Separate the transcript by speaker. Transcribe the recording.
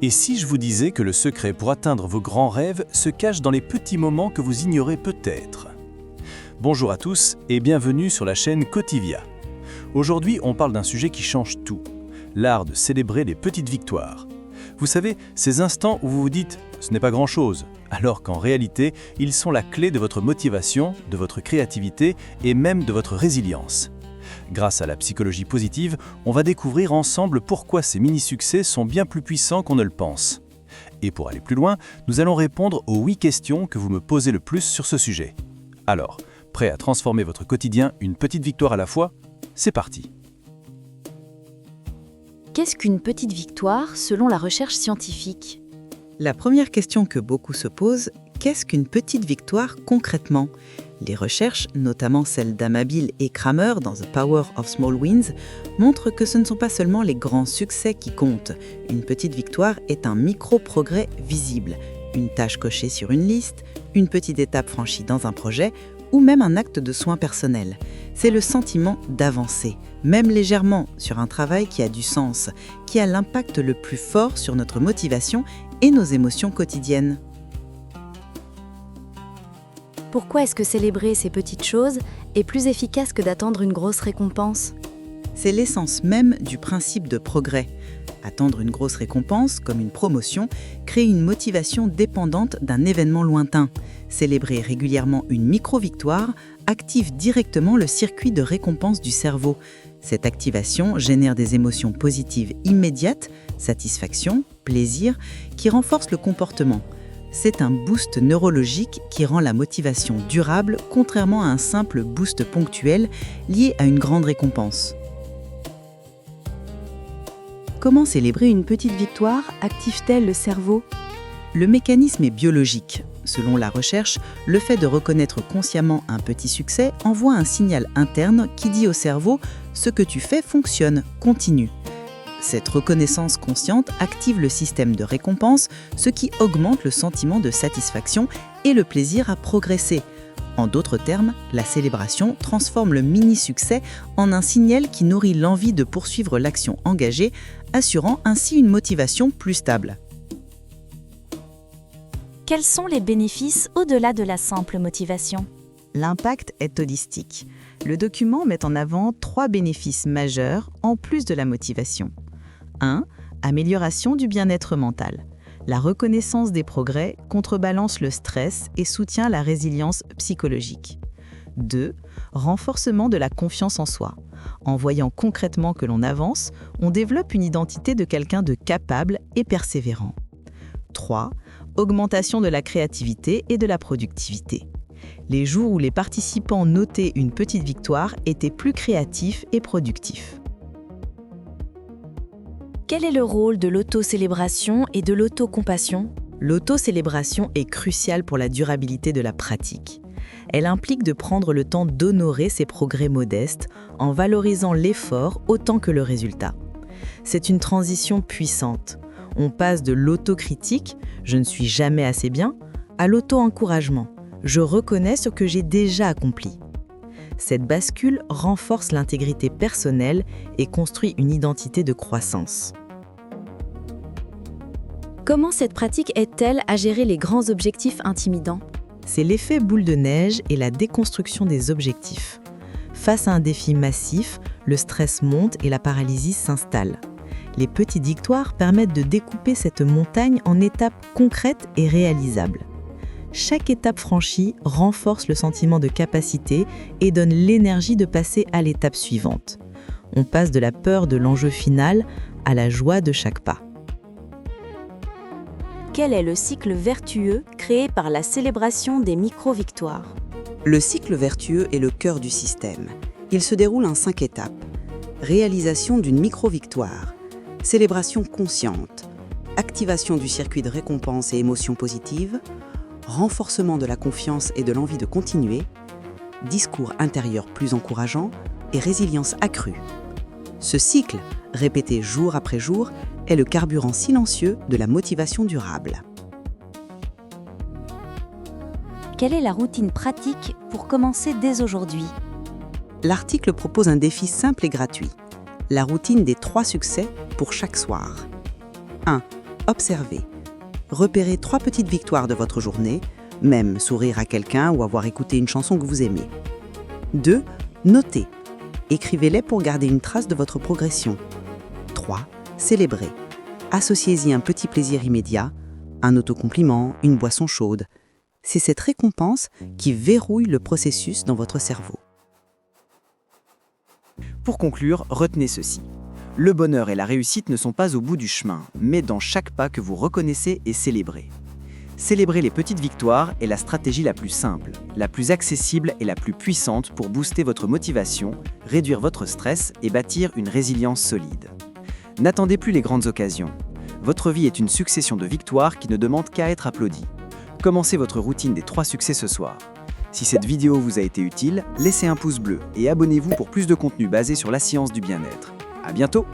Speaker 1: Et si je vous disais que le secret pour atteindre vos grands rêves se cache dans les petits moments que vous ignorez peut-être? Bonjour à tous et bienvenue sur la chaîne Cotivia. Aujourd'hui, on parle d'un sujet qui change tout, l'art de célébrer les petites victoires. Vous savez, ces instants où vous vous dites « ce n'est pas grand-chose », alors qu'en réalité, ils sont la clé de votre motivation, de votre créativité et même de votre résilience. Grâce à la psychologie positive, on va découvrir ensemble pourquoi ces mini-succès sont bien plus puissants qu'on ne le pense. Et pour aller plus loin, nous allons répondre aux 8 questions que vous me posez le plus sur ce sujet. Alors, prêt à transformer votre quotidien une petite victoire à la fois? C'est parti!
Speaker 2: Qu'est-ce qu'une petite victoire selon la recherche scientifique?
Speaker 3: La première question que beaucoup se posent, qu'est-ce qu'une petite victoire concrètement? Les recherches, notamment celles d'Amabil et Kramer dans The Power of Small Wins, montrent que ce ne sont pas seulement les grands succès qui comptent. Une petite victoire est un micro-progrès visible, une tâche cochée sur une liste, une petite étape franchie dans un projet ou même un acte de soin personnel. C'est le sentiment d'avancer, même légèrement, sur un travail qui a du sens, qui a l'impact le plus fort sur notre motivation et nos émotions quotidiennes.
Speaker 2: Pourquoi est-ce que célébrer ces petites choses est plus efficace que d'attendre une grosse récompense?
Speaker 3: C'est l'essence même du principe de progrès. Attendre une grosse récompense, comme une promotion, crée une motivation dépendante d'un événement lointain. Célébrer régulièrement une micro-victoire active directement le circuit de récompense du cerveau. Cette activation génère des émotions positives immédiates, satisfaction, plaisir, qui renforcent le comportement. C'est un boost neurologique qui rend la motivation durable, contrairement à un simple boost ponctuel lié à une grande récompense.
Speaker 2: Comment célébrer une petite victoire active-t-elle le cerveau?
Speaker 3: Le mécanisme est biologique. Selon la recherche, le fait de reconnaître consciemment un petit succès envoie un signal interne qui dit au cerveau « ce que tu fais fonctionne, continue ». Cette reconnaissance consciente active le système de récompense, ce qui augmente le sentiment de satisfaction et le plaisir à progresser. En d'autres termes, la célébration transforme le mini-succès en un signal qui nourrit l'envie de poursuivre l'action engagée, assurant ainsi une motivation plus stable.
Speaker 4: Quels sont les bénéfices au-delà de la simple motivation?
Speaker 3: L'impact est holistique. Le document met en avant 3 bénéfices majeurs en plus de la motivation. 1. Amélioration du bien-être mental. La reconnaissance des progrès contrebalance le stress et soutient la résilience psychologique. 2. Renforcement de la confiance en soi. En voyant concrètement que l'on avance, on développe une identité de quelqu'un de capable et persévérant. 3. Augmentation de la créativité et de la productivité. Les jours où les participants notaient une petite victoire étaient plus créatifs et productifs.
Speaker 4: Quel est le rôle de l'auto-célébration et de l'auto-compassion?
Speaker 3: L'auto-célébration est cruciale pour la durabilité de la pratique. Elle implique de prendre le temps d'honorer ses progrès modestes en valorisant l'effort autant que le résultat. C'est une transition puissante. On passe de l'autocritique « je ne suis jamais assez bien » à l'auto-encouragement « je reconnais ce que j'ai déjà accompli ». Cette bascule renforce l'intégrité personnelle et construit une identité de croissance.
Speaker 2: Comment cette pratique aide-t-elle à gérer les grands objectifs intimidants?
Speaker 3: C'est l'effet boule de neige et la déconstruction des objectifs. Face à un défi massif, le stress monte et la paralysie s'installe. Les petites victoires permettent de découper cette montagne en étapes concrètes et réalisables. Chaque étape franchie renforce le sentiment de capacité et donne l'énergie de passer à l'étape suivante. On passe de la peur de l'enjeu final à la joie de chaque pas.
Speaker 4: Quel est le cycle vertueux créé par la célébration des micro-victoires?
Speaker 5: Le cycle vertueux est le cœur du système. Il se déroule en 5 étapes. Réalisation d'une micro-victoire, célébration consciente, activation du circuit de récompense et émotions positives, renforcement de la confiance et de l'envie de continuer, discours intérieur plus encourageant et résilience accrue. Ce cycle, répété jour après jour, est le carburant silencieux de la motivation durable.
Speaker 4: Quelle est la routine pratique pour commencer dès aujourd'hui?
Speaker 5: L'article propose un défi simple et gratuit. La routine des 3 succès pour chaque soir. 1. Observez. Repérez 3 petites victoires de votre journée, même sourire à quelqu'un ou avoir écouté une chanson que vous aimez. 2. Notez. Écrivez-les pour garder une trace de votre progression. 3. Célébrez. Associez-y un petit plaisir immédiat, un autocompliment, une boisson chaude. C'est cette récompense qui verrouille le processus dans votre cerveau.
Speaker 6: Pour conclure, retenez ceci. Le bonheur et la réussite ne sont pas au bout du chemin, mais dans chaque pas que vous reconnaissez et célébrez. Célébrer les petites victoires est la stratégie la plus simple, la plus accessible et la plus puissante pour booster votre motivation, réduire votre stress et bâtir une résilience solide. N'attendez plus les grandes occasions. Votre vie est une succession de victoires qui ne demandent qu'à être applaudie. Commencez votre routine des 3 succès ce soir. Si cette vidéo vous a été utile, laissez un pouce bleu et abonnez-vous pour plus de contenu basé sur la science du bien-être. À bientôt!